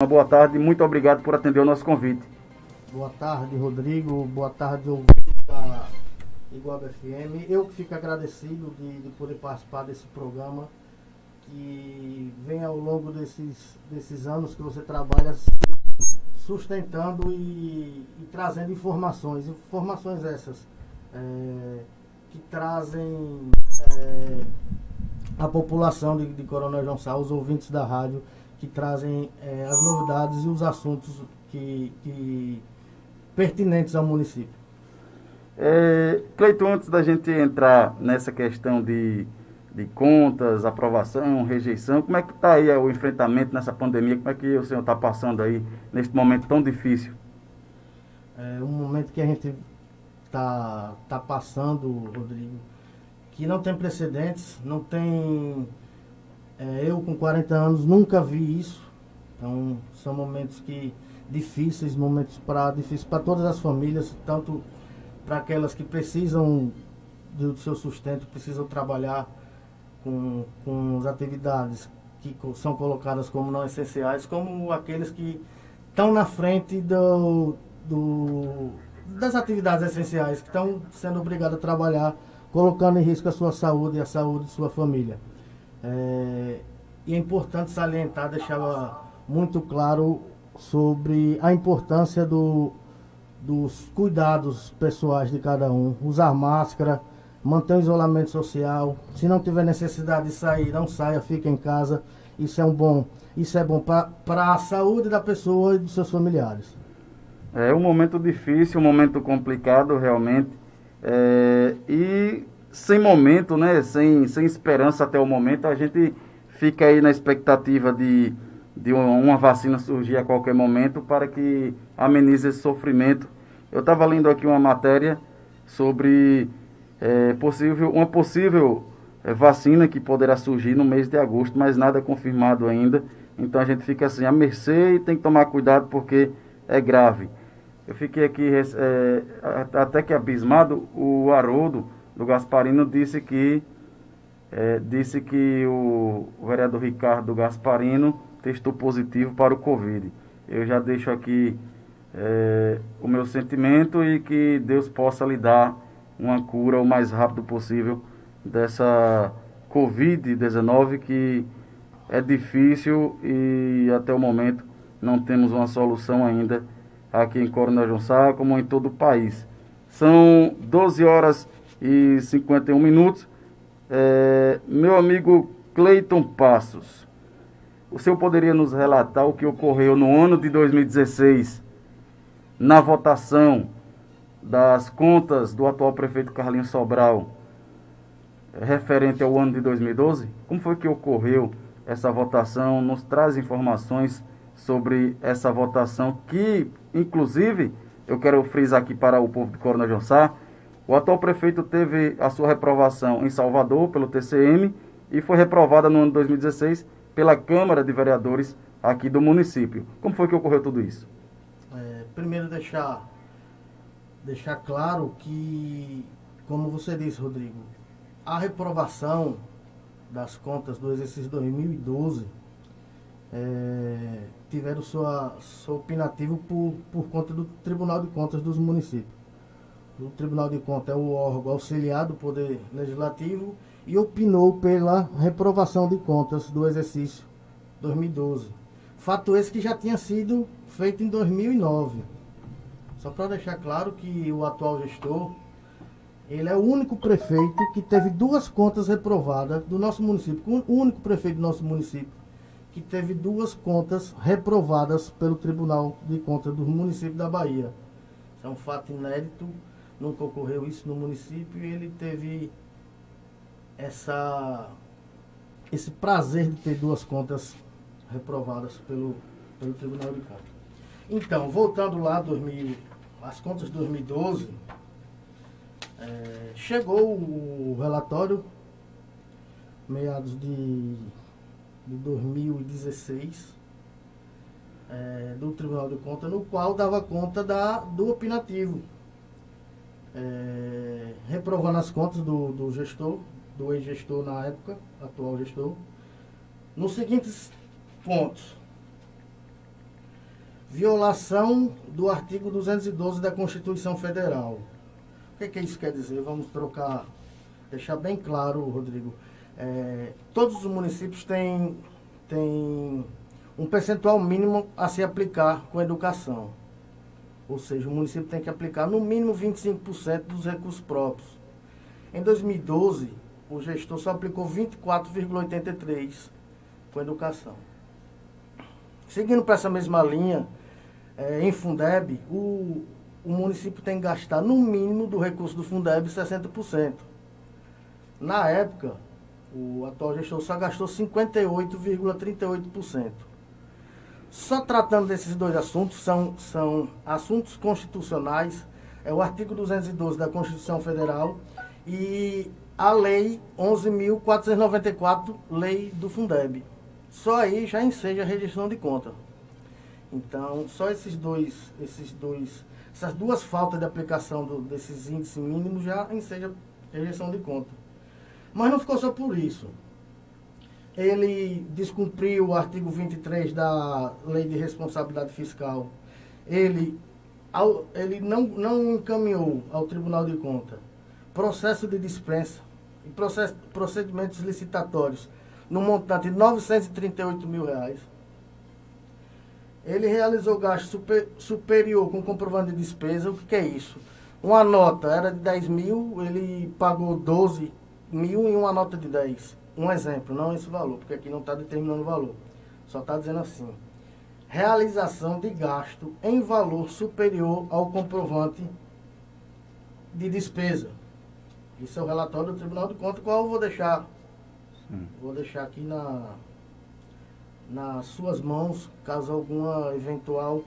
boa tarde e muito obrigado por atender o nosso convite. Boa tarde, Rodrigo. Boa tarde, ouvintes da Iguaba FM. Eu que fico agradecido de poder participar desse programa que vem ao longo desses anos que você trabalha sustentando e trazendo informações essas que trazem a população de Coronel João Sá, os ouvintes da rádio, que trazem as novidades e os assuntos que pertinentes ao município. Cleiton, antes da gente entrar nessa questão de contas, aprovação, rejeição, como é que está aí o enfrentamento nessa pandemia? Como é que o senhor está passando aí neste momento tão difícil? É um momento que a gente tá passando, Rodrigo, que não tem precedentes, não tem... eu com 40 anos nunca vi isso. Então são momentos difíceis para todas as famílias, tanto para aquelas que precisam do seu sustento, precisam trabalhar com as atividades que são colocadas como não essenciais, como aqueles que estão na frente das atividades essenciais, que estão sendo obrigados a trabalhar, colocando em risco a sua saúde e a saúde de sua família. E é importante salientar, deixar muito claro sobre a importância dos cuidados pessoais de cada um. Usar máscara, manter o isolamento social. Se não tiver necessidade de sair, não saia, fique em casa. Isso é bom para a saúde da pessoa e dos seus familiares. É um momento difícil, um momento complicado realmente. E sem momento, né? Sem esperança até o momento, a gente fica aí na expectativa de uma vacina surgir a qualquer momento para que amenize esse sofrimento. Eu estava lendo aqui uma matéria sobre uma possível vacina que poderá surgir no mês de agosto, mas nada confirmado ainda. Então a gente fica assim, à mercê, e tem que tomar cuidado porque é grave. Eu fiquei aqui até que abismado. O Haroldo do Gasparino disse que o vereador Ricardo Gasparino testou positivo para o Covid. Eu já deixo aqui o meu sentimento e que Deus possa lhe dar uma cura o mais rápido possível dessa Covid-19, que é difícil e até o momento não temos uma solução ainda aqui em Coronel João Sá, como em todo o país. São 12 horas e 51 minutos. Meu amigo Cleiton Passos, o senhor poderia nos relatar o que ocorreu no ano de 2016 na votação das contas do atual prefeito Carlinhos Sobral referente ao ano de 2012? Como foi que ocorreu essa votação? Nos traz informações sobre essa votação que, inclusive, eu quero frisar aqui para o povo de Coronel João Sá, o atual prefeito teve a sua reprovação em Salvador pelo TCM e foi reprovada no ano de 2016 pela Câmara de Vereadores aqui do município. Como foi que ocorreu tudo isso? Primeiro deixar claro que, como você disse, Rodrigo, a reprovação das contas do exercício 2012 tiveram seu opinativo por conta do Tribunal de Contas dos municípios. O Tribunal de Contas é o órgão auxiliar do Poder Legislativo e opinou pela reprovação de contas do exercício 2012. Fato esse que já tinha sido feito em 2009. Só para deixar claro que o atual gestor, ele é o único prefeito que teve duas contas reprovadas do nosso município. O único prefeito do nosso município que teve duas contas reprovadas pelo Tribunal de Contas do município da Bahia. Isso é um fato inédito, nunca ocorreu isso no município e ele teve esse prazer de ter duas contas reprovadas pelo Tribunal de Contas. Então, voltando lá, as contas de 2012, chegou o relatório, meados de 2016, do Tribunal de Contas, no qual dava conta do opinativo, reprovando as contas do gestor, do ex-gestor na época, atual gestor, nos seguintes pontos. violação do artigo 212 da Constituição Federal. O que isso quer dizer? Vamos deixar bem claro, Rodrigo. Todos os municípios têm um percentual mínimo a se aplicar com a educação. Ou seja, o município tem que aplicar no mínimo 25% dos recursos próprios. Em 2012, o gestor só aplicou 24,83% com a educação. Seguindo para essa mesma linha, em Fundeb, o município tem que gastar no mínimo do recurso do Fundeb 60%. Na época, o atual gestor só gastou 58,38%. Só tratando desses dois assuntos, são assuntos constitucionais, é o artigo 212 da Constituição Federal e a Lei 11.494, Lei do Fundeb. Só aí já enseja a rejeição de conta. Então, só essas duas faltas de aplicação desses índices mínimos já enseja rejeição de conta. Mas não ficou só por isso. Ele descumpriu o artigo 23 da Lei de Responsabilidade Fiscal. Ele não encaminhou ao Tribunal de Contas processo de dispensa e procedimentos licitatórios no montante de R$938 mil. Ele realizou gasto superior com comprovante de despesa. O que é isso? Uma nota era de 10 mil, ele pagou 12 mil em uma nota de 10. Um exemplo, não esse valor, porque aqui não está determinando o valor. Só está dizendo assim: realização de gasto em valor superior ao comprovante de despesa. Isso é o relatório do Tribunal de Contas, qual eu vou deixar aqui nas suas mãos, caso alguma eventual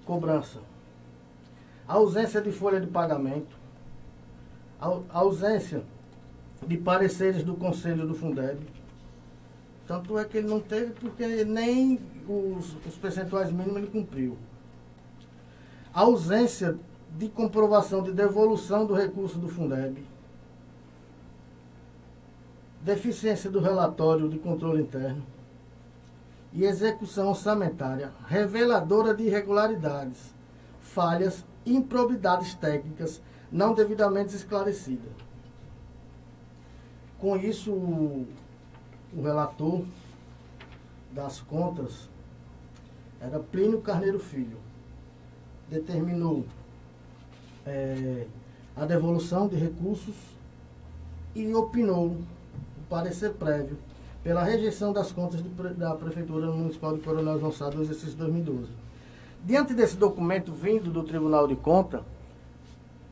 cobrança. Ausência de folha de pagamento, ausência de pareceres do Conselho do Fundeb. Tanto é que ele não teve, porque nem os percentuais mínimos ele cumpriu. Ausência de comprovação de devolução do recurso do Fundeb. Deficiência do relatório de controle interno. E execução orçamentária reveladora de irregularidades, falhas e improbidades técnicas não devidamente esclarecidas. Com isso, o relator das contas era Plínio Carneiro Filho. Determinou a devolução de recursos e opinou o parecer prévio pela rejeição das contas da Prefeitura Municipal de Coronel João Sá do exercício 2012. Diante desse documento vindo do Tribunal de Contas,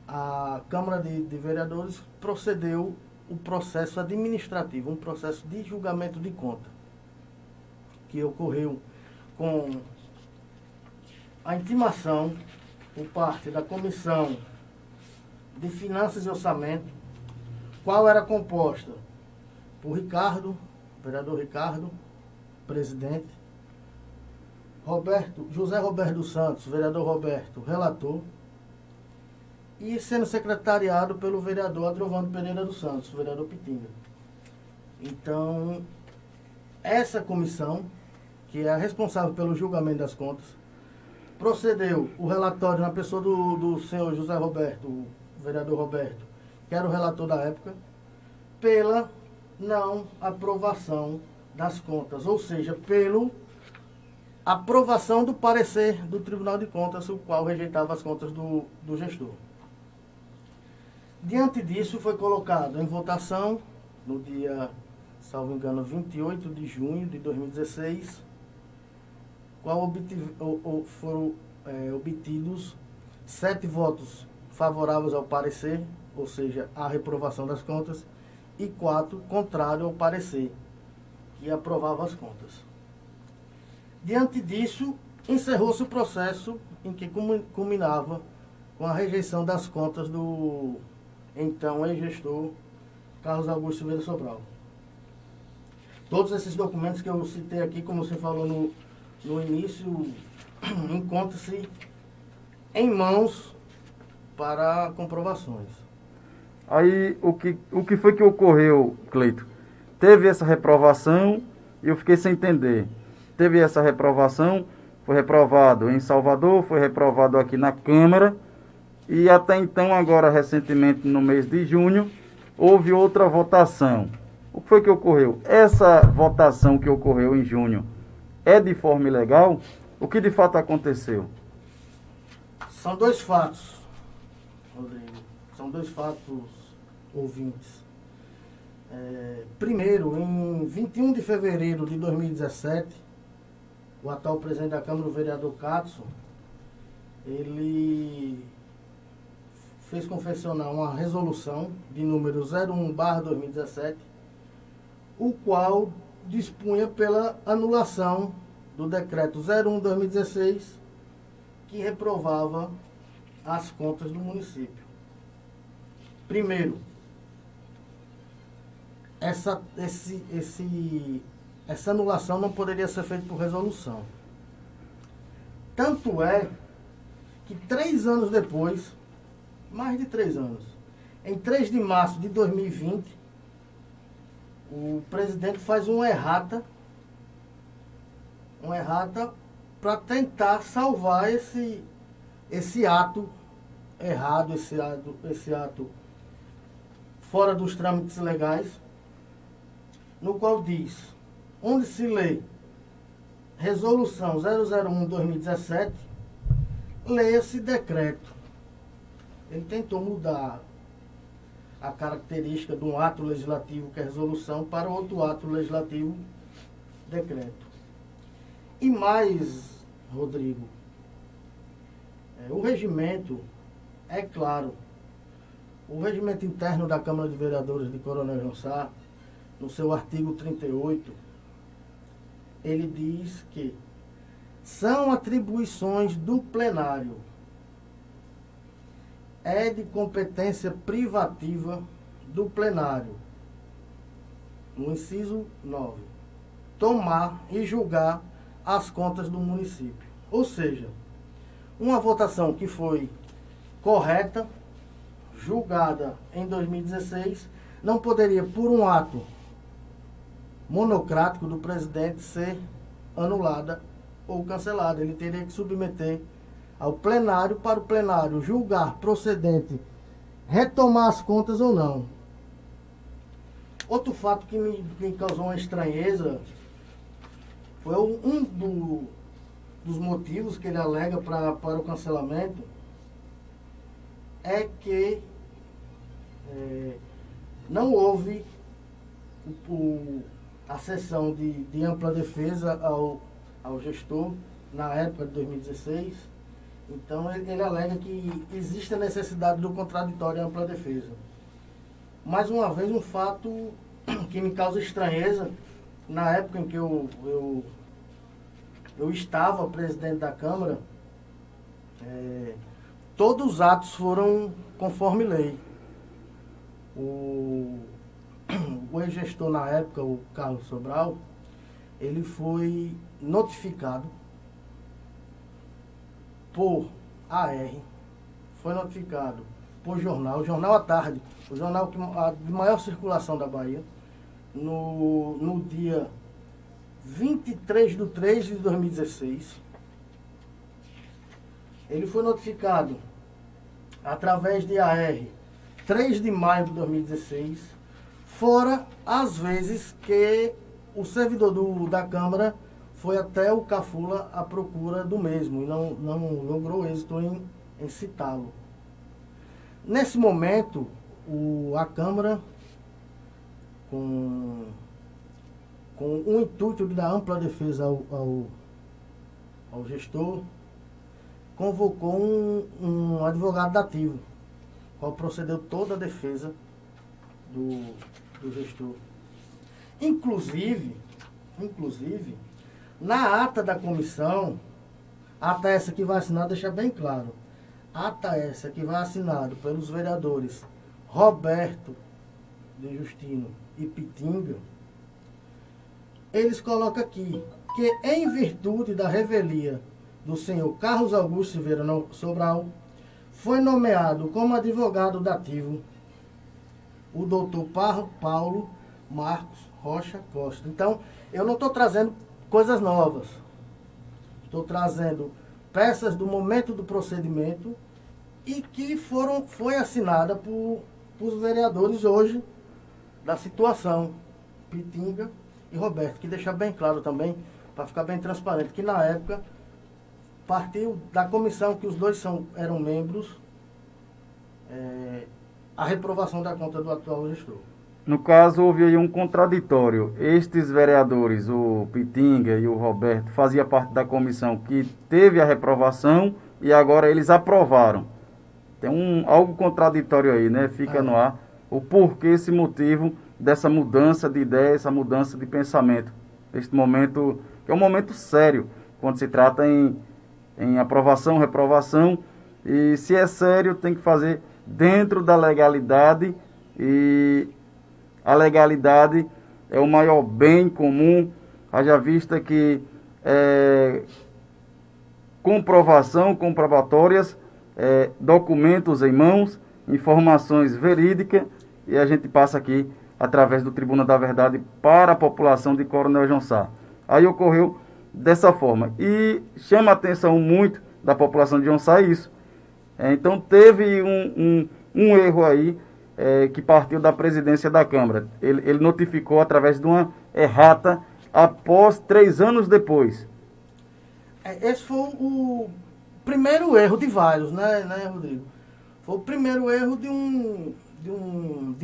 a Câmara de Vereadores procedeu o processo administrativo, um processo de julgamento de conta, que ocorreu com a intimação por parte da Comissão de Finanças e Orçamento, qual era composta por vereador Ricardo, presidente, José Roberto dos Santos, vereador Roberto, relator, e sendo secretariado pelo vereador Adrovando Pereira dos Santos, vereador Pitinga. Então, essa comissão, que é a responsável pelo julgamento das contas, procedeu o relatório na pessoa do senhor José Roberto, o vereador Roberto, que era o relator da época, pela não aprovação das contas, ou seja, pela aprovação do parecer do Tribunal de Contas, o qual rejeitava as contas do gestor. Diante disso, foi colocado em votação, no dia, salvo engano, 28 de junho de 2016, qual foram obtidos 7 votos favoráveis ao parecer, ou seja, à reprovação das contas, e 4 contrários ao parecer, que aprovava as contas. Diante disso, encerrou-se o processo em que culminava com a rejeição das contas do então ex-gestor Carlos Augusto Silveira Sobral. Todos esses documentos que eu citei aqui, como você falou no início, encontram-se em mãos para comprovações. Aí, o que foi que ocorreu, Cleito? Teve essa reprovação e eu fiquei sem entender. teve essa reprovação, foi reprovado em Salvador, foi reprovado aqui na Câmara, e até então, agora recentemente no mês de junho, houve outra votação. O que foi que ocorreu? Essa votação que ocorreu em junho é de forma ilegal? O que de fato aconteceu? São dois fatos, Rodrigo. São dois fatos, ouvintes. Primeiro, em 21 de fevereiro de 2017, o atual presidente da Câmara, o vereador Catson, ele fez confeccionar uma resolução de número 01/2017, o qual dispunha pela anulação do decreto 01/2016, que reprovava as contas do município. Primeiro, essa anulação não poderia ser feita por resolução. Tanto é que 3 anos depois, mais de 3 anos, em 3 de março de 2020, o presidente faz uma errata para tentar salvar esse ato errado, esse ato fora dos trâmites legais, no qual diz, onde se lê Resolução 001/2017, leia-se decreto. Ele tentou mudar a característica de um ato legislativo, que é resolução, para outro ato legislativo, decreto. E mais, Rodrigo, o regimento, é claro, o regimento interno da Câmara de Vereadores de Coronel João Sá, no seu artigo 38, ele diz que são atribuições do plenário, é de competência privativa do plenário, no inciso 9, tomar e julgar as contas do município. Ou seja, uma votação que foi correta, julgada em 2016, não poderia, por um ato monocrático do presidente, ser anulada ou cancelada. Ele teria que submeter ao plenário, para o plenário julgar procedente retomar as contas ou não. Outro fato que me causou uma estranheza foi dos motivos que ele alega para o cancelamento, é que não houve a sessão de ampla defesa ao gestor na época de 2016. Então ele alega que existe a necessidade do contraditório e ampla defesa. Mais uma vez, um fato que me causa estranheza, na época em que eu estava presidente da Câmara, todos os atos foram conforme lei. O ex-gestor na época, o Carlos Sobral, ele foi notificado por AR, foi notificado por jornal, Jornal à Tarde, o jornal de maior circulação da Bahia, no dia 23/3/2016. Ele foi notificado através de AR 3 de maio de 2016, fora as vezes que o servidor da Câmara foi até o Cafula à procura do mesmo e não logrou êxito em citá-lo. Nesse momento, a Câmara, com o intuito de dar ampla defesa ao gestor, convocou um advogado dativo, qual procedeu toda a defesa do gestor. Inclusive, na ata da comissão, ata essa que vai assinar, deixa bem claro, ata essa que vai assinado pelos vereadores Roberto de Justino e Pitinga, eles colocam aqui que, em virtude da revelia do senhor Carlos Augusto Silveira Sobral, foi nomeado como advogado dativo o doutor Paulo Marcos Rocha Costa. Então, eu não estou trazendo coisas novas. Estou trazendo peças do momento do procedimento e que foi assinada por os vereadores hoje da situação, Pitinga e Roberto, que deixa bem claro também, para ficar bem transparente, que na época partiu da comissão que os dois eram membros, a reprovação da conta do atual gestor. No caso, houve aí um contraditório. Estes vereadores, o Pitinga e o Roberto, faziam parte da comissão que teve a reprovação e agora eles aprovaram. Tem algo contraditório aí, né? Fica no ar o porquê, esse motivo dessa mudança de ideia, essa mudança de pensamento. Neste momento, que é um momento sério, quando se trata em aprovação, reprovação, e se é sério, tem que fazer dentro da legalidade, e a legalidade é o maior bem comum, haja vista que comprovatórias, documentos em mãos, informações verídicas, e a gente passa aqui através do Tribuna da Verdade para a população de Coronel João Sá. Aí ocorreu dessa forma, e chama a atenção muito da população de João Sá isso. Então teve um erro aí, que partiu da presidência da Câmara. Ele notificou através de uma errata após 3 anos depois. Esse foi o primeiro erro de vários, né, Rodrigo? Foi o primeiro erro de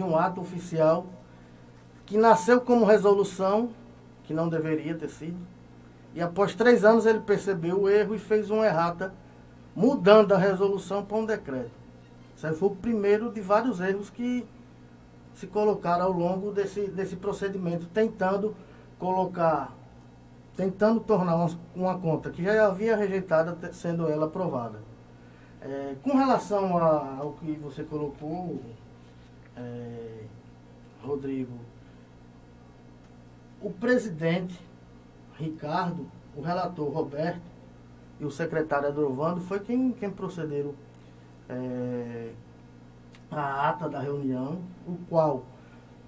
um ato oficial que nasceu como resolução, que não deveria ter sido, e após 3 anos ele percebeu o erro e fez uma errata, mudando a resolução para um decreto. Isso aí foi o primeiro de vários erros que se colocaram ao longo desse procedimento, tentando tornar uma conta que já havia rejeitada, sendo ela aprovada. Com relação ao que você colocou, Rodrigo, o presidente Ricardo, o relator Roberto e o secretário Adrovando foi quem procederam a ata da reunião, o qual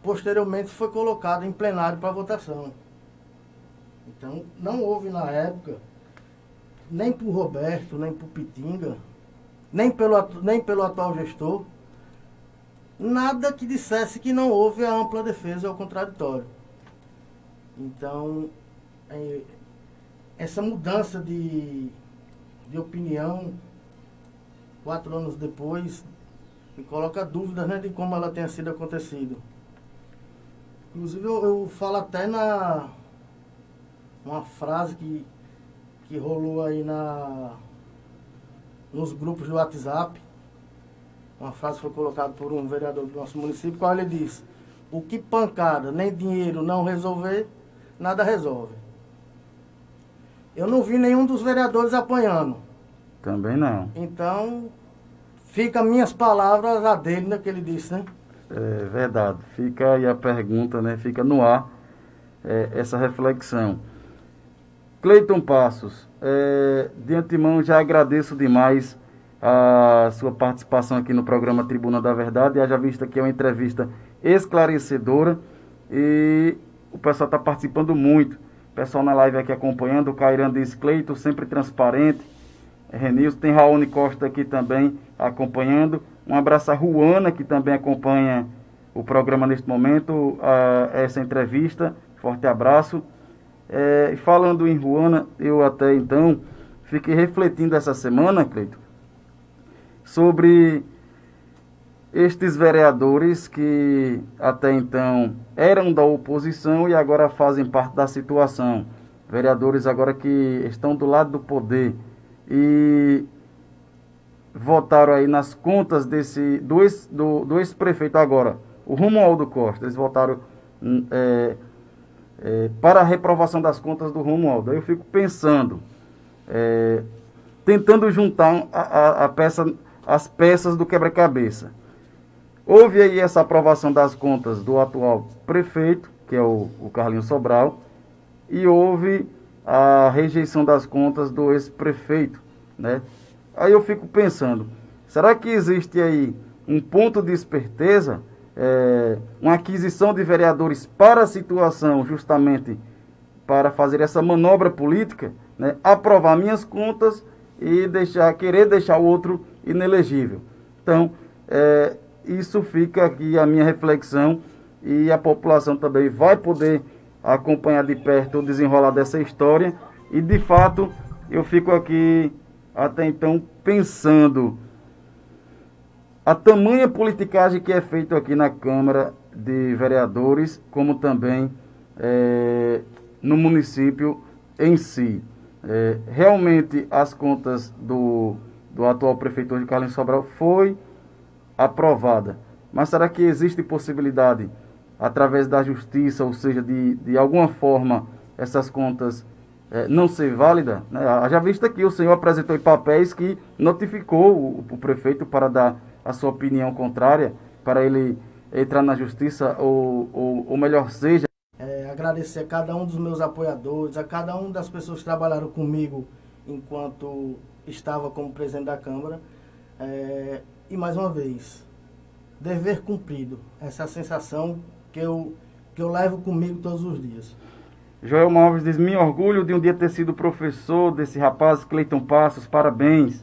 posteriormente foi colocado em plenário para votação. Então, não houve na época, nem por Roberto, nem por Pitinga, nem pelo atual gestor, nada que dissesse que não houve a ampla defesa ao contraditório. Então, essa mudança de opinião, 4 anos depois, me coloca dúvidas, né, de como ela tenha sido acontecido. Inclusive, eu falo até uma frase que rolou aí nos grupos do WhatsApp. Uma frase foi colocada por um vereador do nosso município, qual ele disse: o que pancada nem dinheiro não resolver, nada resolve. Eu não vi nenhum dos vereadores apanhando. Também não. Então, fica minhas palavras a dele, né, que ele disse, né? É verdade. Fica aí a pergunta, né? Fica no ar essa reflexão. Cleiton Passos, de antemão já agradeço demais a sua participação aqui no programa Tribuna da Verdade. Haja vista que é uma entrevista esclarecedora e o pessoal está participando muito. O pessoal na live aqui acompanhando, o Cairan diz: Cleiton, sempre transparente. Renilson, tem Raoni Costa aqui também acompanhando. Um abraço a Ruana, que também acompanha o programa neste momento, essa entrevista. Forte abraço. Falando em Ruana, eu até então fiquei refletindo essa semana, Cleiton, sobre estes vereadores que até então eram da oposição e agora fazem parte da situação. Vereadores agora que estão do lado do poder e votaram aí nas contas do ex-prefeito agora, o Romualdo Costa. Eles votaram para a reprovação das contas do Romualdo. Aí eu fico pensando, tentando juntar as peças do quebra-cabeça. Houve aí essa aprovação das contas do atual prefeito, que é o Carlinhos Sobral, e houve a rejeição das contas do ex-prefeito, né? Aí eu fico pensando, será que existe aí um ponto de esperteza, uma aquisição de vereadores para a situação, justamente para fazer essa manobra política, né, aprovar minhas contas e querer deixar o outro inelegível. Então, isso fica aqui a minha reflexão, e a população também vai poder acompanhar de perto o desenrolar dessa história. E, de fato, eu fico aqui até então pensando a tamanha politicagem que é feita aqui na Câmara de Vereadores, como também no município em si. Realmente as contas do atual prefeito de Carlinhos Sobral foi aprovada, mas será que existe possibilidade, através da justiça, ou seja, de alguma forma, essas contas não ser válida, né? Já visto aqui, o senhor apresentou em papéis que notificou o prefeito para dar a sua opinião contrária, para ele entrar na justiça, ou melhor seja... Agradecer a cada um dos meus apoiadores, a cada uma das pessoas que trabalharam comigo enquanto estava como presidente da Câmara. E mais uma vez, dever cumprido. Essa é a sensação que eu levo comigo todos os dias. Joel Alves diz: me orgulho de um dia ter sido professor desse rapaz, Cleiton Passos, parabéns.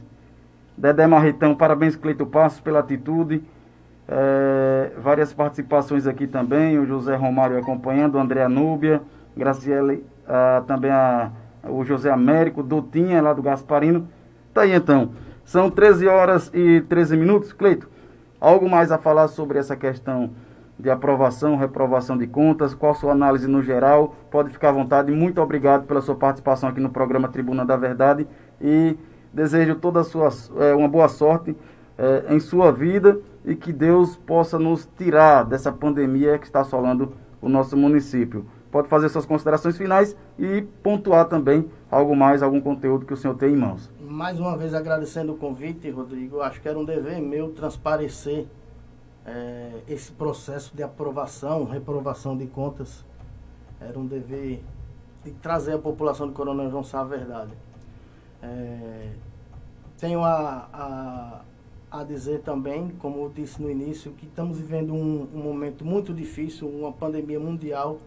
Dedé Marretão, parabéns, Cleiton Passos, pela atitude. Várias participações aqui também, o José Romário acompanhando, o André Anúbia, Graciele, também o José Américo, Doutinha, lá do Gasparino. Tá aí então, são 13 horas e 13 minutos, Cleiton. Algo mais a falar sobre essa questão de aprovação, reprovação de contas? Qual a sua análise no geral? Pode ficar à vontade. Muito obrigado pela sua participação aqui no programa Tribuna da Verdade, e desejo toda uma boa sorte em sua vida, e que Deus possa nos tirar dessa pandemia que está assolando o nosso município. Pode fazer suas considerações finais e pontuar também algum conteúdo que o senhor tem em mãos. Mais uma vez agradecendo o convite, Rodrigo. Acho que era um dever meu transparecer esse processo de aprovação, reprovação de contas. Era um dever de trazer à população de Coronel João Sá a verdade. Tenho a dizer também, como eu disse no início, que estamos vivendo um momento muito difícil, uma pandemia mundial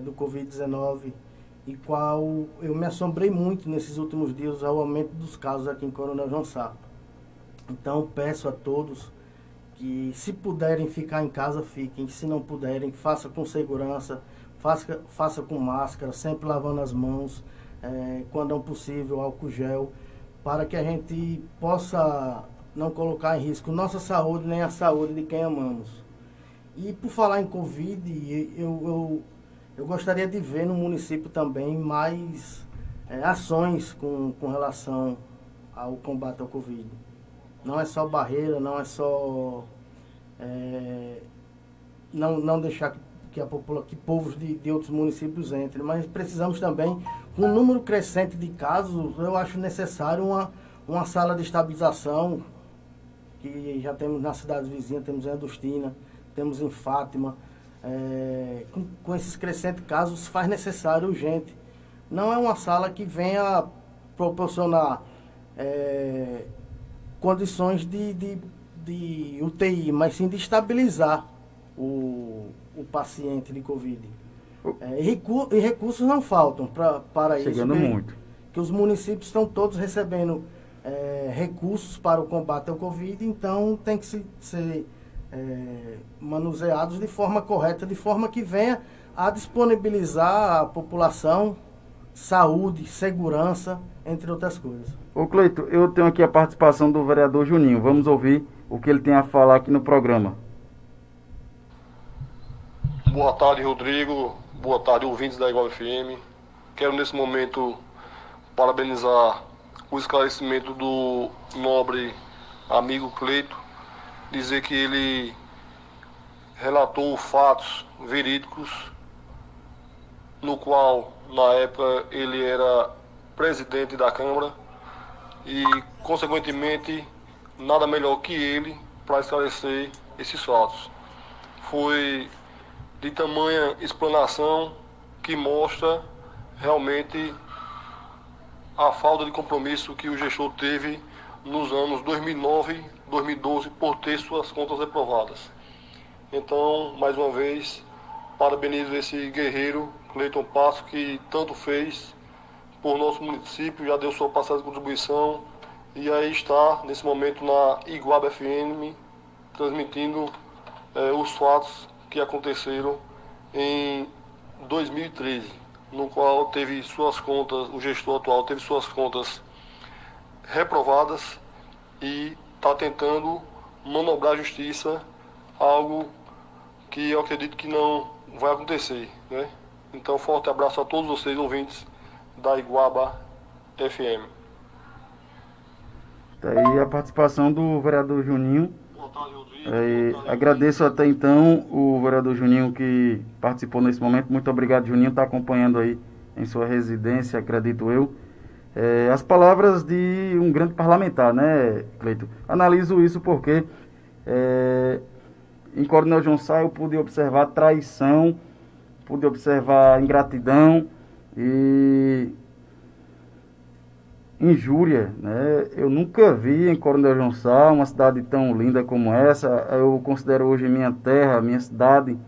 do Covid-19, e qual eu me assombrei muito nesses últimos dias ao aumento dos casos aqui em Coronel João Sá. Então peço a todos que, se puderem ficar em casa, fiquem. Se não puderem, faça com segurança, faça com máscara, sempre lavando as mãos, quando é possível, álcool gel, para que a gente possa não colocar em risco nossa saúde nem a saúde de quem amamos. E por falar em Covid, eu gostaria de ver no município também mais ações com relação ao combate ao Covid. Não é só barreira, não é só não deixar que povos de outros municípios entrem, mas precisamos também, com um número crescente de casos, eu acho necessário uma sala de estabilização, que já temos nas cidades vizinhas, temos em Adustina, temos em Fátima. Com esses crescentes casos, faz necessário urgente. Não é uma sala que venha proporcionar condições de UTI, mas sim de estabilizar o paciente de Covid. E recursos não faltam para isso. Chegando muito. Que os municípios estão todos recebendo recursos para o combate ao Covid, então tem que ser manuseados de forma correta, de forma que venha a disponibilizar à população saúde, segurança, entre outras coisas. Ô Cleiton, eu tenho aqui a participação do vereador Juninho. Vamos ouvir o que ele tem a falar aqui no programa. Boa tarde, Rodrigo. Boa tarde, ouvintes da Igual FM. Quero nesse momento parabenizar o esclarecimento do nobre amigo Cleiton, dizer que ele relatou fatos verídicos, no qual, na época, ele era presidente da Câmara e, consequentemente, nada melhor que ele para esclarecer esses fatos. Foi de tamanha explanação que mostra realmente a falta de compromisso que o gestor teve nos anos 2009, 2012, por ter suas contas reprovadas. Então, mais uma vez, parabenizo esse guerreiro Cleiton Passo, que tanto fez por nosso município, já deu sua passada de contribuição e aí está, nesse momento, na Iguaba FM, transmitindo os fatos que aconteceram em 2013, no qual teve suas contas, o gestor atual teve suas contas reprovadas e está tentando manobrar a justiça, algo que eu acredito que não vai acontecer, né? Então, forte abraço a todos vocês, ouvintes da Iguaba FM. Tá aí a participação do vereador Juninho. Agradeço até então o vereador Juninho que participou nesse momento. Muito obrigado, Juninho, está acompanhando aí em sua residência, acredito eu. As palavras de um grande parlamentar, né, Cleiton? Analiso isso porque em Coronel João Sá eu pude observar traição, pude observar ingratidão e injúria, né? Eu nunca vi em Coronel João Sá uma cidade tão linda como essa. Eu considero hoje minha terra, minha cidade.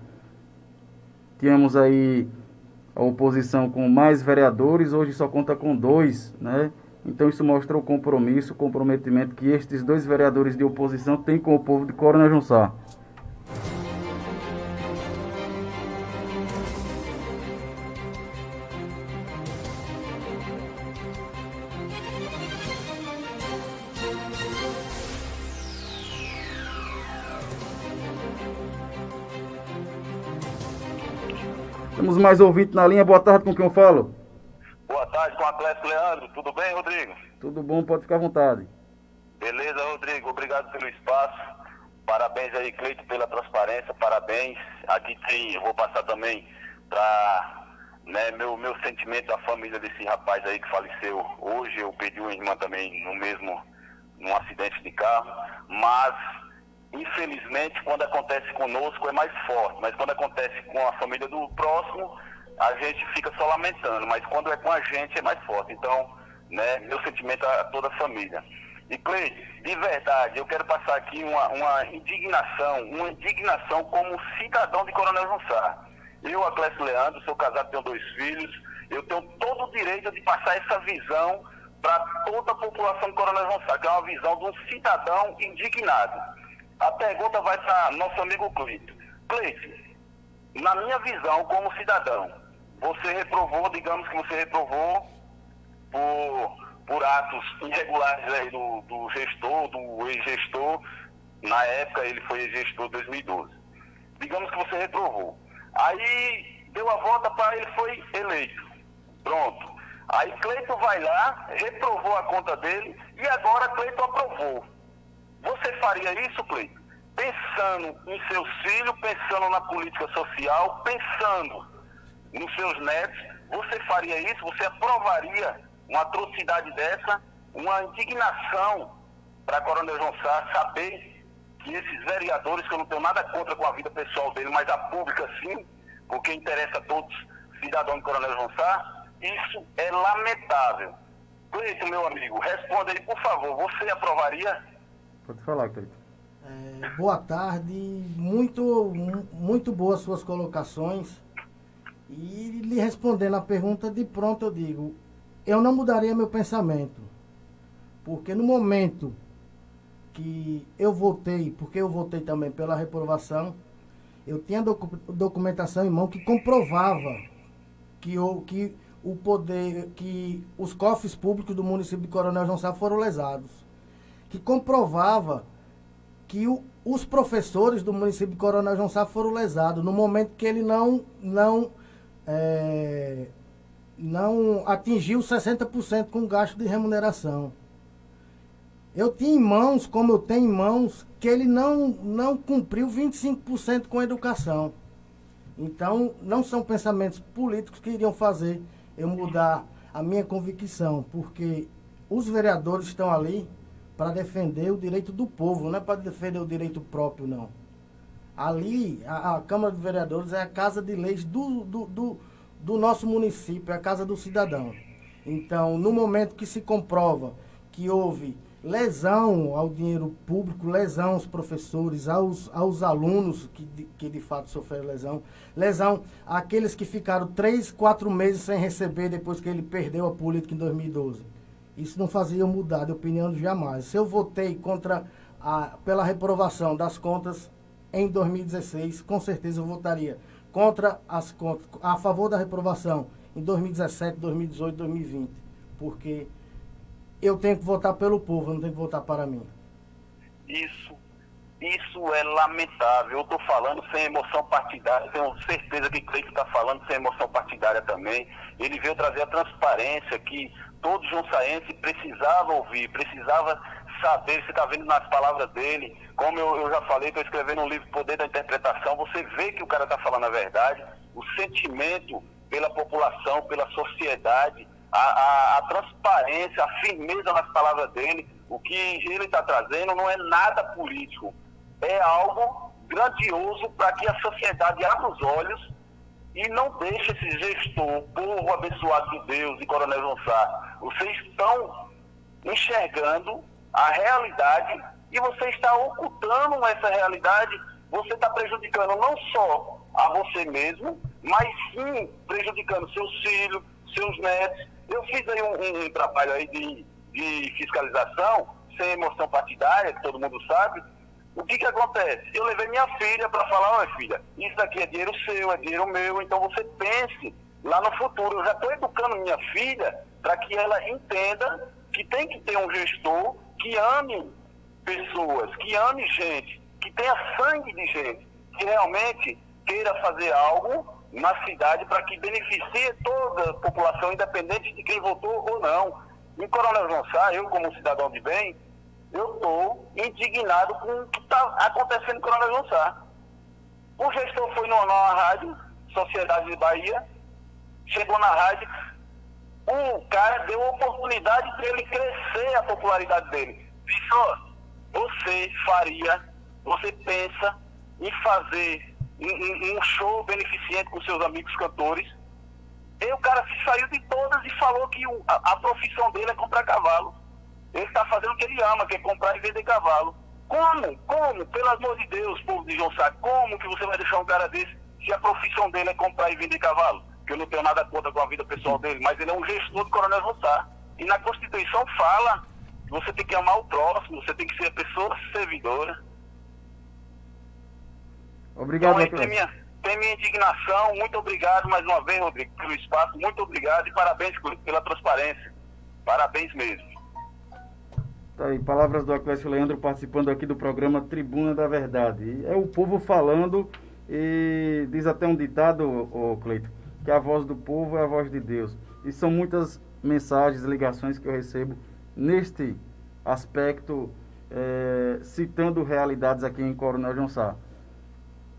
Tínhamos aí a oposição com mais vereadores, hoje só conta com 2, né? Então isso mostra o compromisso, o comprometimento que estes 2 vereadores de oposição têm com o povo de Coronel João Sá. Temos mais ouvinte na linha. Boa tarde, com quem eu falo? Boa tarde, com o Atlético Leandro. Tudo bem, Rodrigo? Tudo bom, pode ficar à vontade. Beleza, Rodrigo. Obrigado pelo espaço. Parabéns aí, Cleiton, pela transparência. Parabéns. Aqui tem, eu vou passar também para meu sentimento à família desse rapaz aí que faleceu hoje. Eu perdi uma irmã também num acidente de carro. Mas infelizmente, quando acontece conosco é mais forte, mas quando acontece com a família do próximo, a gente fica só lamentando, mas quando é com a gente é mais forte. Então, meu sentimento a toda a família. E, Cleiton, de verdade, eu quero passar aqui uma indignação como cidadão de Coronel João Sá. Eu, Atlético Leandro, sou casado, tenho 2 filhos, eu tenho todo o direito de passar essa visão para toda a população de Coronel João Sá, que é uma visão de um cidadão indignado. A pergunta vai para nosso amigo Cleiton. Cleiton, na minha visão como cidadão, você reprovou, digamos que você reprovou por atos irregulares aí do gestor, do ex-gestor, na época ele foi ex-gestor 2012. Digamos que você reprovou. Aí deu a volta para ele foi eleito. Pronto. Aí Cleiton vai lá, reprovou a conta dele e agora Cleiton aprovou. Você faria isso, Cleiton? Pensando em seus filhos, pensando na política social, pensando nos seus netos, você faria isso? Você aprovaria uma atrocidade dessa? Uma indignação para Coronel João Sá saber que esses vereadores, que eu não tenho nada contra com a vida pessoal dele, mas a pública sim, porque interessa a todos, cidadãos de Coronel João Sá, isso é lamentável. Cleiton, meu amigo, responda aí, por favor, você aprovaria? Pode falar, Cleiton. Boa tarde, muito boas suas colocações. E lhe respondendo a pergunta, de pronto eu digo, eu não mudaria meu pensamento. Porque no momento que eu votei, porque eu votei também pela reprovação, eu tinha documentação em mão que comprovava que os cofres públicos do município de Coronel João Sá foram lesados. Que comprovava que os professores do município de Coronel João Sá foram lesados no momento que ele não atingiu 60% com gasto de remuneração. Eu tinha em mãos, como eu tenho em mãos, que ele não cumpriu 25% com a educação. Então, não são pensamentos políticos que iriam fazer eu mudar a minha convicção, porque os vereadores estão ali para defender o direito do povo, não é para defender o direito próprio, não. Ali, a Câmara de Vereadores é a casa de leis do nosso município, é a casa do cidadão. Então, no momento que se comprova que houve lesão ao dinheiro público, lesão aos professores, aos alunos que de fato sofreram lesão àqueles que ficaram 3, 4 meses sem receber depois que ele perdeu a política em 2012. Isso não fazia mudar de opinião jamais. Se eu votei pela reprovação das contas em 2016, com certeza eu votaria contra as contas, a favor da reprovação em 2017, 2018, 2020, porque eu tenho que votar pelo povo, eu não tenho que votar para mim. Isso é lamentável. Eu estou falando sem emoção partidária, tenho certeza que Cleiton está falando sem emoção partidária também. Ele veio trazer a transparência que todo junçaense precisava ouvir, precisava saber. Você está vendo nas palavras dele, como eu já falei, estou escrevendo um livro Poder da Interpretação, você vê que o cara está falando a verdade, o sentimento pela população, pela sociedade, a transparência, a firmeza nas palavras dele. O que ele está trazendo não é nada político, é algo grandioso para que a sociedade abra os olhos e não deixe esse gestor, povo abençoado de Deus e Coronel João Sá. Vocês estão enxergando a realidade e você está ocultando essa realidade. Você está prejudicando não só a você mesmo, mas sim prejudicando seus filhos, seus netos. Eu fiz aí um trabalho aí de fiscalização, sem emoção partidária, que todo mundo sabe. O que acontece? Eu levei minha filha para falar: olha, filha, isso daqui é dinheiro seu, é dinheiro meu, então você pense lá no futuro. Eu já estou educando minha filha para que ela entenda que tem que ter um gestor que ame pessoas, que ame gente, que tenha sangue de gente, que realmente queira fazer algo na cidade para que beneficie toda a população, independente de quem votou ou não. Em Coronel João Sá, eu como cidadão de bem, eu estou indignado com o que está acontecendo em Coronel João Sá. O gestor foi numa rádio, Sociedade de Bahia, chegou na rádio, o cara deu a oportunidade para ele crescer a popularidade dele. Disse: você pensa em fazer um show beneficente com seus amigos cantores? E o cara se saiu de todas e falou que a profissão dele é comprar cavalo. Ele está fazendo o que ele ama, que é comprar e vender cavalo. Como? Pelo amor de Deus, povo de João Sá, como que você vai deixar um cara desse se a profissão dele é comprar e vender cavalo? Que eu não tenho nada contra com a vida pessoal dele, mas ele é um gestor do Coronel João Sá. E na Constituição fala que você tem que amar o próximo, você tem que ser a pessoa servidora. Obrigado, então, tem minha indignação. Muito obrigado mais uma vez, Rodrigo, pelo espaço. Muito obrigado e parabéns pela transparência. Parabéns mesmo. Tá aí, palavras do Aclésio Leandro participando aqui do programa Tribuna da Verdade. É o povo falando, e diz até um ditado, Cleiton, que a voz do povo é a voz de Deus. E são muitas mensagens, ligações que eu recebo neste aspecto, citando realidades aqui em Coronel João Sá.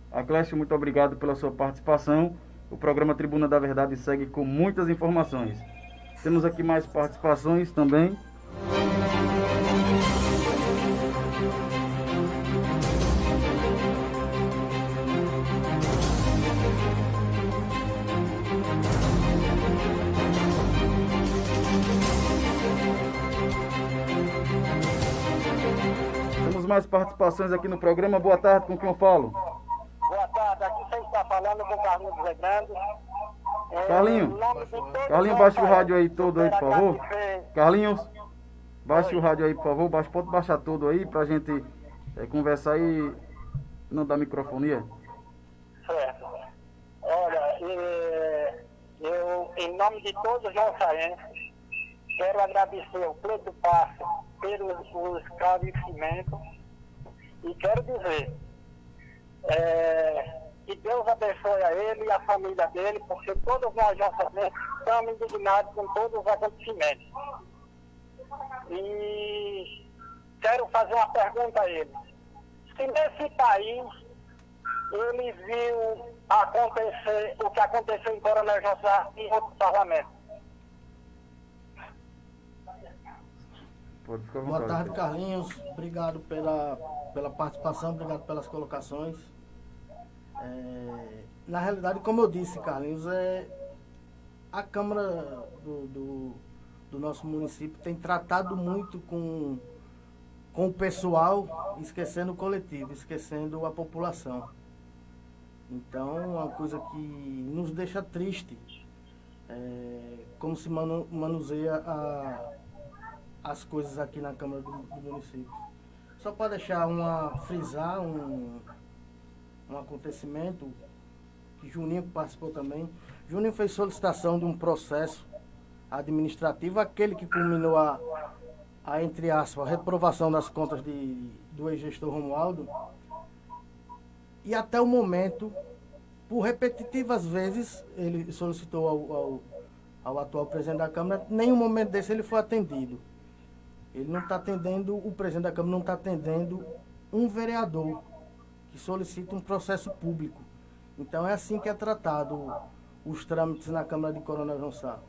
Aclésio, muito obrigado pela sua participação. O programa Tribuna da Verdade segue com muitas informações. Temos aqui mais participações também. Temos mais participações aqui no programa. Boa tarde, com quem eu falo? Boa tarde, aqui você está falando com o Carlinhos José Grande. Carlinhos, baixa o rádio aí todo aí, por favor. Carlinhos, baixa o rádio aí, por favor. Pode baixar todo aí pra gente conversar aí, não dar microfonia. Certo. Olha, eu, em nome de todos os jonçaenses, quero agradecer ao Cleiton Passo pelos esclarecimentos e quero dizer que Deus abençoe a ele e a família dele, porque todos nós jonçaenses estamos indignados com todos os acontecimentos. E quero fazer uma pergunta a ele. Se nesse país ele viu acontecer o que aconteceu em Coronel João Sá em outro parlamento. Boa tarde, Carlinhos. Obrigado pela participação, obrigado pelas colocações. Na realidade, como eu disse, Carlinhos, a Câmara do nosso município tem tratado muito com com o pessoal, esquecendo o coletivo, esquecendo a população. Então, é uma coisa que nos deixa triste, como se manuseia as coisas aqui na Câmara do município. Só para deixar frisar um acontecimento que Juninho participou também. Juninho fez solicitação de um processo administrativo, aquele que culminou entre aspas, a reprovação das contas do ex-gestor Romualdo. E até o momento, por repetitivas vezes, ele solicitou ao atual presidente da Câmara, nenhum momento desse ele foi atendido. Ele não está atendendo, o presidente da Câmara não está atendendo um vereador que solicita um processo público. Então é assim que é tratado os trâmites na Câmara de Coronel João Sá.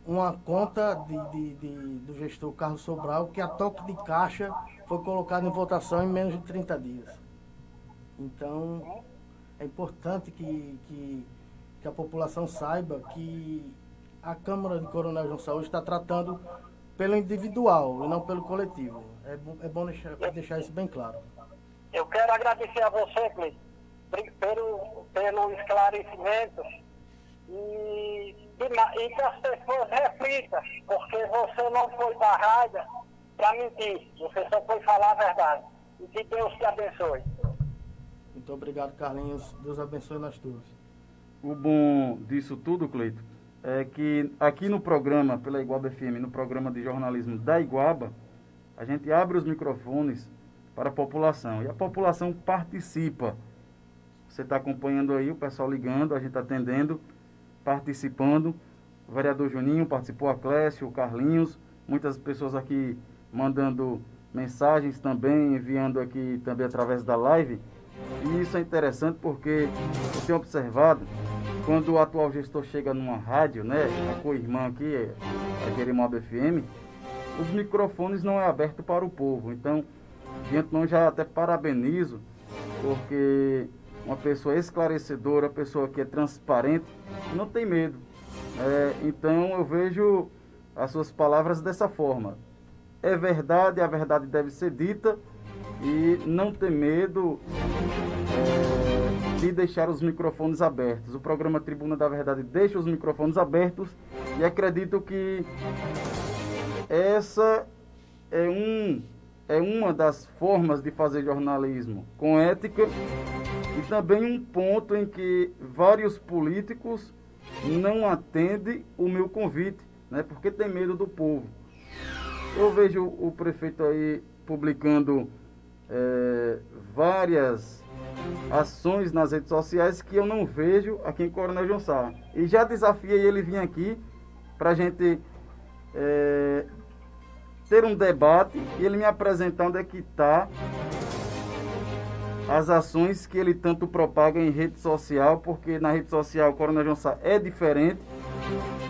Uma conta do gestor Carlos Sobral, que a toque de caixa foi colocada em votação em menos de 30 dias. Então, é importante que a população saiba que a Câmara de Coronel João Sá hoje está tratando pelo individual e não pelo coletivo. É bom deixar isso bem claro. Eu quero agradecer a você, Cleiton, pelo esclarecimento e que as pessoas reflitam, porque você não foi barrada para mentir, você só foi falar a verdade. E que Deus te abençoe. Muito obrigado, Carlinhos. Deus abençoe nós todos. O bom disso tudo, Cleiton, é que aqui no programa, pela Iguaba FM, no programa de jornalismo da Iguaba, a gente abre os microfones para a população. E a população participa. Você está acompanhando aí, o pessoal ligando, a gente atendendo, participando. O vereador Juninho participou, a Clécio, o Carlinhos, muitas pessoas aqui mandando mensagens também, enviando aqui também através da live. E isso é interessante porque eu tenho observado, quando o atual gestor chega numa rádio, né, a co-irmã aqui, a Jeremoabo FM, os microfones não é aberto para o povo. Então, de antemão já até parabenizo, porque uma pessoa esclarecedora, uma pessoa que é transparente, não tem medo. Então, eu vejo as suas palavras dessa forma. É verdade, a verdade deve ser dita e não ter medo de deixar os microfones abertos. O programa Tribuna da Verdade deixa os microfones abertos e acredito que essa é uma das formas de fazer jornalismo com ética e também um ponto em que vários políticos não atendem o meu convite, né, porque tem medo do povo. Eu vejo o prefeito aí publicando várias ações nas redes sociais que eu não vejo aqui em Coronel João Sá. E já desafiei ele vir aqui para a gente ter um debate e ele me apresentar onde é que está as ações que ele tanto propaga em rede social, porque na rede social o Coronel João Sá é diferente,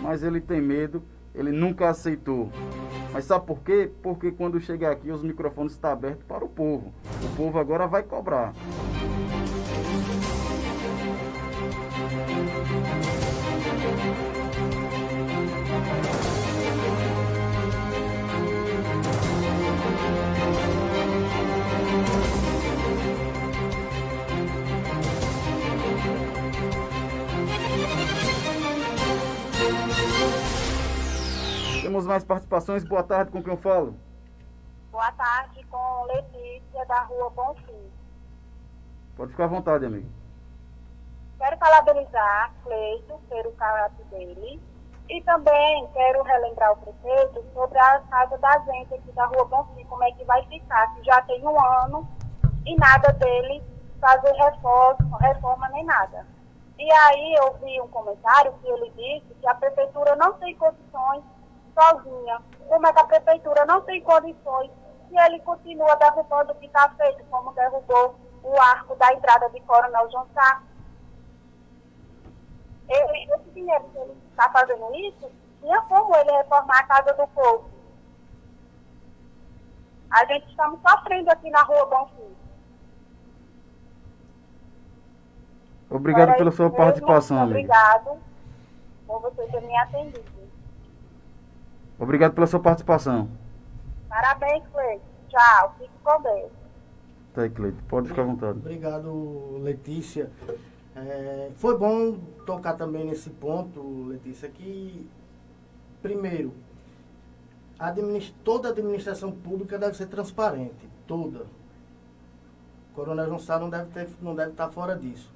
mas ele tem medo, ele nunca aceitou. Mas sabe por quê? Porque quando chegar aqui os microfones estão abertos para o povo. O povo agora vai cobrar. Temos mais participações. Boa tarde, com quem eu falo? Boa tarde, com Letícia, da Rua Bonfim. Pode ficar à vontade, amigo. Quero parabenizar Cleiton pelo caráter dele e também quero relembrar o prefeito sobre a casa da gente aqui da Rua Bonfim, como é que vai ficar, que já tem 1 ano e nada dele fazer reforma nem nada. E aí eu vi um comentário que ele disse que a prefeitura não tem condições sozinha. Como é que a prefeitura não tem condições e ele continua derrubando o que está feito, como derrubou o arco da entrada de Coronel João Sá? Esse dinheiro que ele está fazendo isso, tinha como ele reformar a casa do povo. A gente estamos sofrendo aqui na Rua Bonfim. Obrigado pela sua participação, amigo. Obrigado por você ter me atendido. Obrigado pela sua participação. Parabéns, Cleiton. Tchau, fique com Deus. Tá aí, Cleiton, pode ficar à vontade. Obrigado, Letícia. Foi bom tocar também nesse ponto, Letícia, que, primeiro, toda a administração pública deve ser transparente, toda. O Coronel João Sá não deve estar fora disso.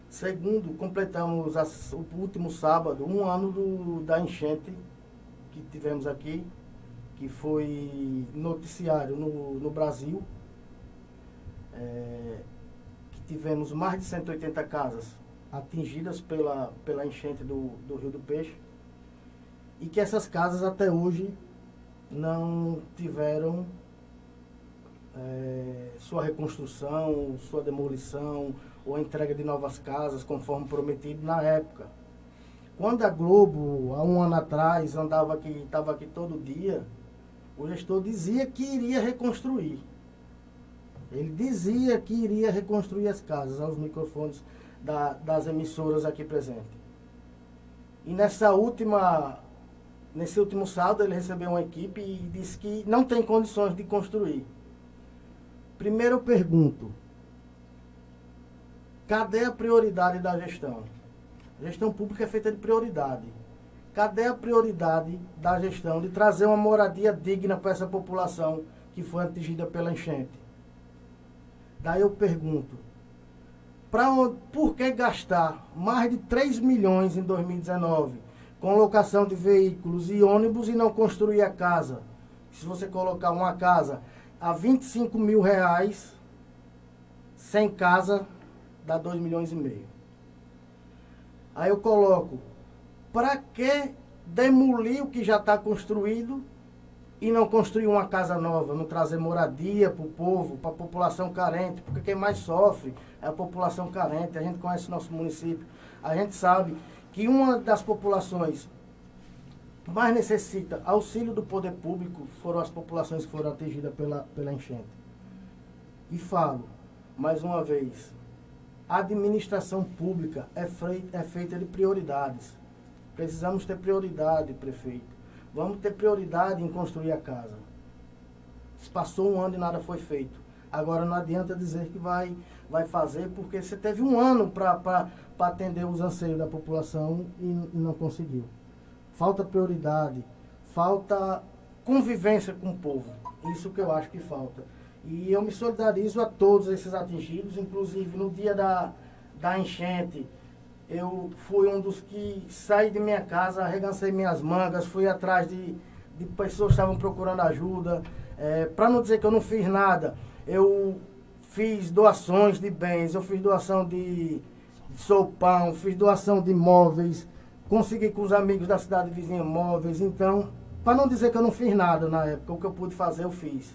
Segundo, completamos o último sábado 1 ano da enchente que tivemos aqui, que foi noticiário no Brasil. Que tivemos mais de 180 casas atingidas pela enchente do Rio do Peixe, e que essas casas até hoje não tiveram sua reconstrução, sua demolição ou a entrega de novas casas conforme prometido na época. Quando a Globo, há 1 ano atrás, estava aqui todo dia, o gestor dizia que iria reconstruir. Ele dizia que iria reconstruir as casas, aos microfones das emissoras aqui presentes. E nesse último sábado ele recebeu uma equipe e disse que não tem condições de construir. Primeiro eu pergunto, cadê a prioridade da gestão? A gestão pública é feita de prioridade. Cadê a prioridade da gestão de trazer uma moradia digna para essa população que foi atingida pela enchente? Daí eu pergunto, por que gastar mais de 3 milhões em 2019 com locação de veículos e ônibus e não construir a casa? Se você colocar uma casa a 25 mil reais, sem casa, dá 2 milhões e meio. Aí eu coloco, para que demolir o que já está construído e não construir uma casa nova, não trazer moradia para o povo, para a população carente? Porque quem mais sofre é a população carente. A gente conhece o nosso município, a gente sabe que uma das populações que mais necessita auxílio do poder público foram as populações que foram atingidas pela enchente. E falo, mais uma vez, a administração pública é feita de prioridades. Precisamos ter prioridade, prefeito. Vamos ter prioridade em construir a casa. Se passou 1 ano e nada foi feito. Agora não adianta dizer que vai fazer, porque você teve 1 ano para atender os anseios da população e não conseguiu. Falta prioridade, falta convivência com o povo. Isso que eu acho que falta. E eu me solidarizo a todos esses atingidos, inclusive no dia da enchente. Eu fui um dos que saí de minha casa, arregancei minhas mangas, fui atrás de pessoas que estavam procurando ajuda. Para não dizer que eu não fiz nada, eu fiz doações de bens, eu fiz doação de sopão, fiz doação de móveis, consegui com os amigos da cidade vizinha móveis. Então, para não dizer que eu não fiz nada na época, o que eu pude fazer eu fiz.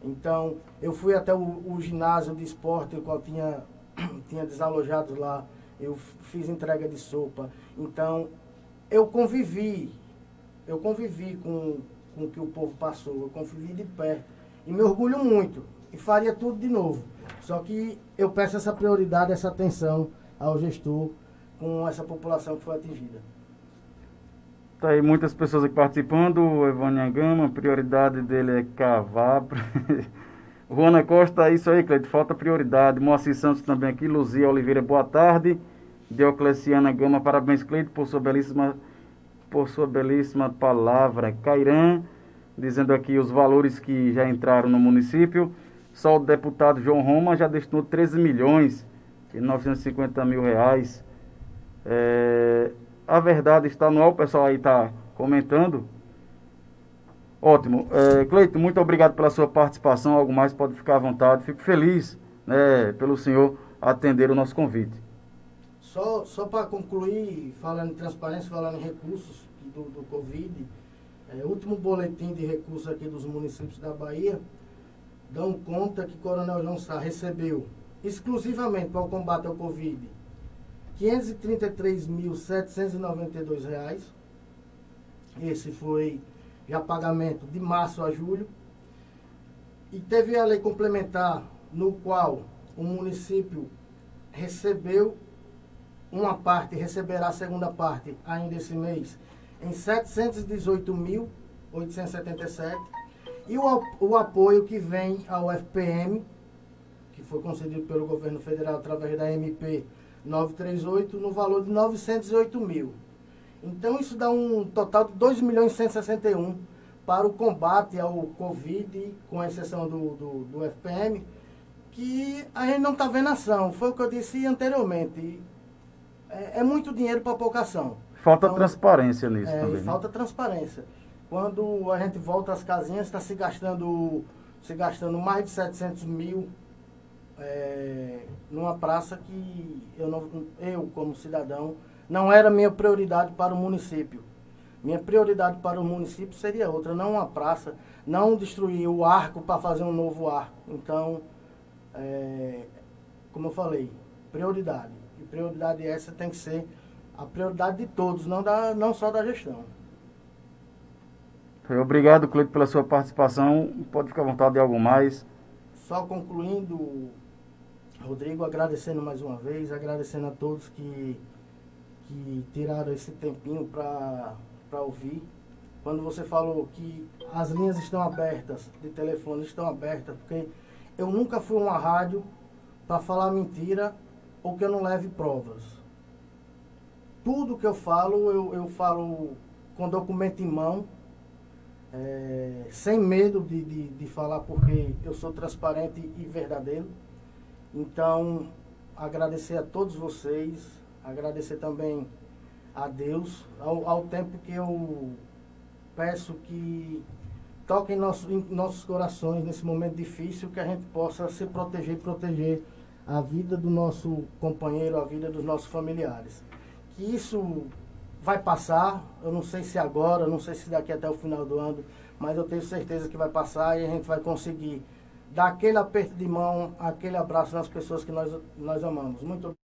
Então, eu fui até o ginásio de esporte, o qual tinha desalojado lá. Eu fiz entrega de sopa. Então, eu convivi com o que o povo passou. Eu convivi de perto. E me orgulho muito. E faria tudo de novo. Só que eu peço essa prioridade, essa atenção ao gestor com essa população que foi atingida. Tá aí muitas pessoas aqui participando. O Evânia Gama, a prioridade dele é cavar. Juana Costa, isso aí, Cleiton, falta prioridade. Moacir Santos também aqui. Luzia Oliveira, boa tarde. Diocleciana Gama, parabéns, Cleiton, por sua belíssima palavra. Cairan, dizendo aqui os valores que já entraram no município. Só o deputado João Roma já destinou 13 milhões e 950 mil reais. A verdade está no ar, o pessoal aí está comentando. Ótimo. Cleiton, muito obrigado pela sua participação. Algo mais, pode ficar à vontade. Fico feliz, pelo senhor atender o nosso convite. Só para concluir, falando em transparência, falando em recursos do Covid, o último boletim de recursos aqui dos municípios da Bahia dão conta que Coronel João Sá recebeu, exclusivamente para o combate ao Covid, R$ 533.792. Esse foi já pagamento de março a julho. E teve a lei complementar, no qual o município recebeu uma parte, receberá a segunda parte ainda esse mês, em R$ 718.877. E o apoio que vem ao FPM, que foi concedido pelo governo federal através da MP 938, no valor de 908 mil. Então isso dá um total de 2.161.000 para o combate ao Covid, com exceção do FPM, que a gente não está vendo ação. Foi o que eu disse anteriormente. É muito dinheiro para pouca ação. Falta transparência nisso também. Falta transparência. Quando a gente volta às casinhas, está se gastando mais de 700 mil numa praça que eu, como cidadão, não era minha prioridade para o município. Minha prioridade para o município seria outra, não uma praça, não destruir o arco para fazer um novo arco. Então, como eu falei, prioridade. E prioridade essa tem que ser a prioridade de todos, não só da gestão. Obrigado, Cleito, pela sua participação. Pode ficar à vontade de algo mais. Só concluindo, Rodrigo, agradecendo mais uma vez, agradecendo a todos que tiraram esse tempinho para ouvir. Quando você falou que as linhas estão abertas, de telefone estão abertas, porque eu nunca fui uma rádio para falar mentira ou que eu não leve provas. Tudo que eu falo, eu falo com documento em mão, sem medo de falar, porque eu sou transparente e verdadeiro. Então, agradecer a todos vocês, agradecer também a Deus, ao tempo que eu peço que toque em nossos corações nesse momento difícil, que a gente possa se proteger e proteger a vida do nosso companheiro, a vida dos nossos familiares. Que isso vai passar, eu não sei se agora, não sei se daqui até o final do ano, mas eu tenho certeza que vai passar e a gente vai conseguir dar aquele aperto de mão, aquele abraço nas pessoas que nós amamos. Muito obrigado.